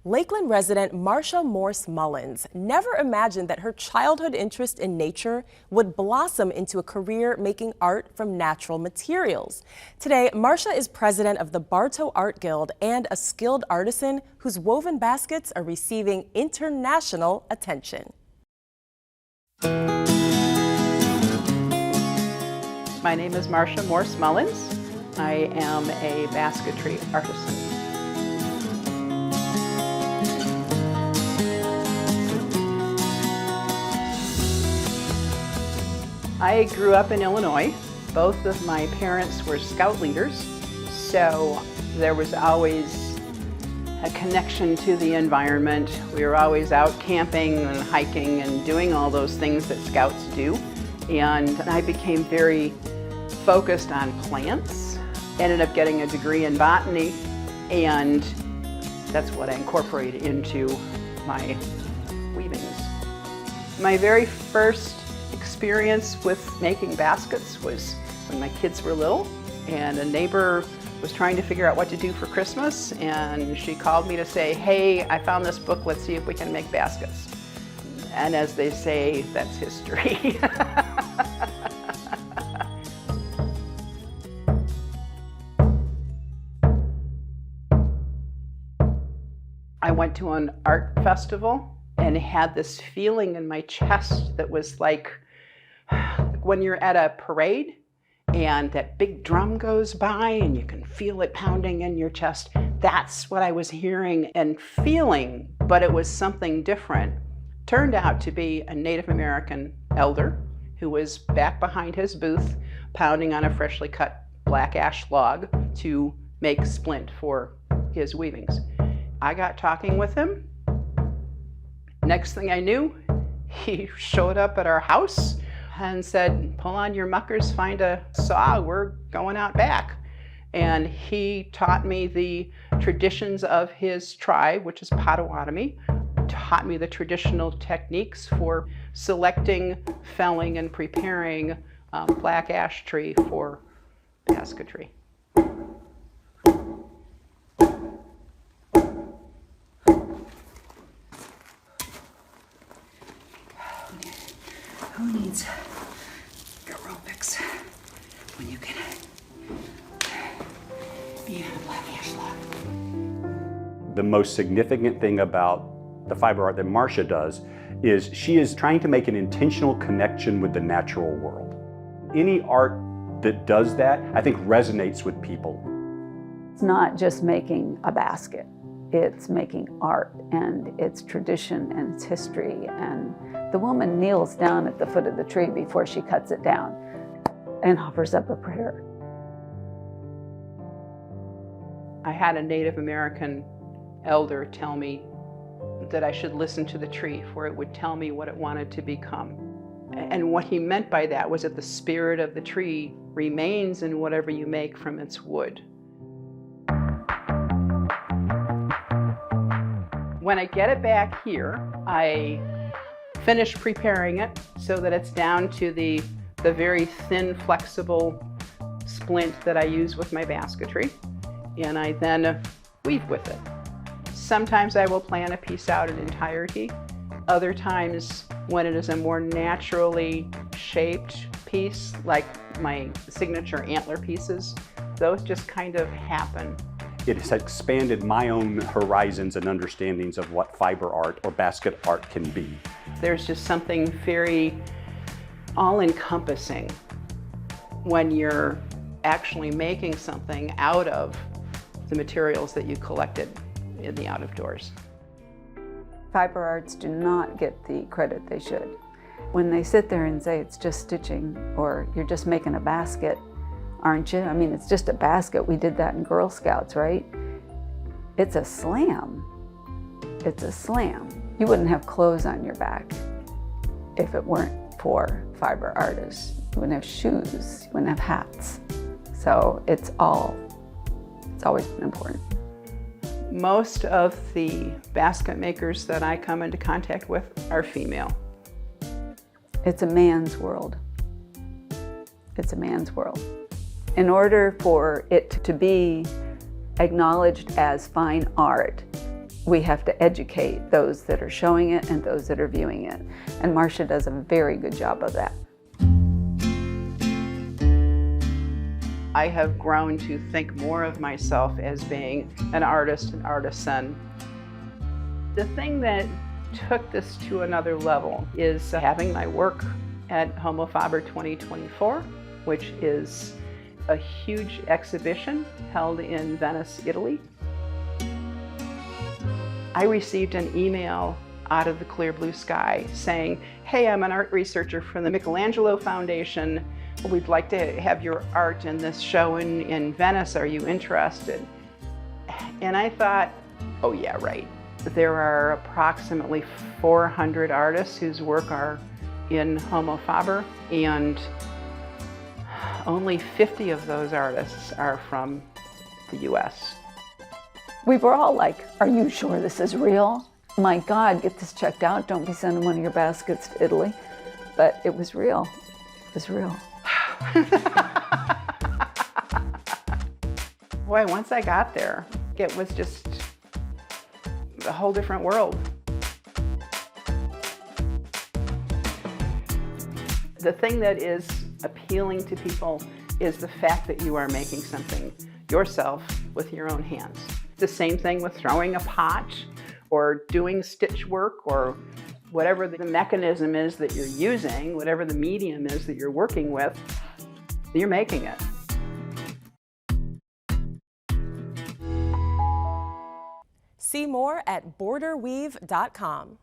Lakeland resident Marcia Morse Mullins never imagined that her childhood interest in nature would blossom into a career making art from natural materials. Today, Marcia is president of the Bartow Art Guild and a skilled artisan whose woven baskets are receiving international attention. My name is Marcia Morse Mullins. I am a basketry artisan. I grew up in Illinois. Both of my parents were scout leaders, so there was always a connection to the environment. We were always out camping and hiking and doing all those things that scouts do. And I became very focused on plants. Ended up getting a degree in botany, and that's what I incorporated into my weavings. My very first experience with making baskets was when my kids were little, and a neighbor was trying to figure out what to do for Christmas, and she called me to say, hey, I found this book, let's see if we can make baskets. And as they say, that's history. I went to an art festival and had this feeling in my chest that was like when you're at a parade and that big drum goes by and you can feel it pounding in your chest. That's what I was hearing and feeling, but it was something different. Turned out to be a Native American elder who was back behind his booth pounding on a freshly cut black ash log to make splint for his weavings. I got talking with him. Next thing I knew, he showed up at our house and said, pull on your muckers, find a saw, we're going out back. And he taught me the traditions of his tribe, which is Potawatomi, taught me the traditional techniques for selecting, felling, and preparing black ash tree for basketry. Who needs aerobics when you can be in a black ash log? The most significant thing about the fiber art that Marcia does is she is trying to make an intentional connection with the natural world. Any art that does that, I think, resonates with people. It's not just making a basket. It's making art and its tradition and its history, and the woman kneels down at the foot of the tree before she cuts it down and offers up a prayer. I had a Native American elder tell me that I should listen to the tree, for it would tell me what it wanted to become. And what he meant by that was that the spirit of the tree remains in whatever you make from its wood. When I get it back here, I finish preparing it so that it's down to the very thin, flexible splint that I use with my basketry, and I then weave with it. Sometimes I will plan a piece out in entirety. Other times, when it is a more naturally shaped piece, like my signature antler pieces, those just kind of happen. It has expanded my own horizons and understandings of what fiber art or basket art can be. There's just something very all-encompassing when you're actually making something out of the materials that you collected in the out of doors. Fiber arts do not get the credit they should. When they sit there and say it's just stitching or you're just making a basket, aren't you? I mean, it's just a basket. We did that in Girl Scouts, right? It's a slam. It's a slam. You wouldn't have clothes on your back if it weren't for fiber artists. You wouldn't have shoes. You wouldn't have hats. So it's always been important. Most of the basket makers that I come into contact with are female. It's a man's world. It's a man's world. In order for it to be acknowledged as fine art, We have to educate those that are showing it and those that are viewing it. And Marcia does a very good job of that. I have grown to think more of myself as being an artist, an artisan. The thing that took this to another level is having my work at Homofaber 2024, which is a huge exhibition held in Venice, Italy. I received an email out of the clear blue sky saying, hey, I'm an art researcher from the Michelangelo Foundation. We'd like to have your art in this show in Venice. Are you interested? And I thought, oh yeah, right. There are approximately 400 artists whose work are in Homofaber, and only 50 of those artists are from the US. We were all like, are you sure this is real? My God, get this checked out. Don't be sending one of your baskets to Italy. But it was real. It was real. Boy, once I got there, it was just a whole different world. The thing that is appealing to people is the fact that you are making something yourself with your own hands. The same thing with throwing a pot or doing stitch work or whatever the mechanism is that you're using, whatever the medium is that you're working with, you're making it. See more at borderweave.com.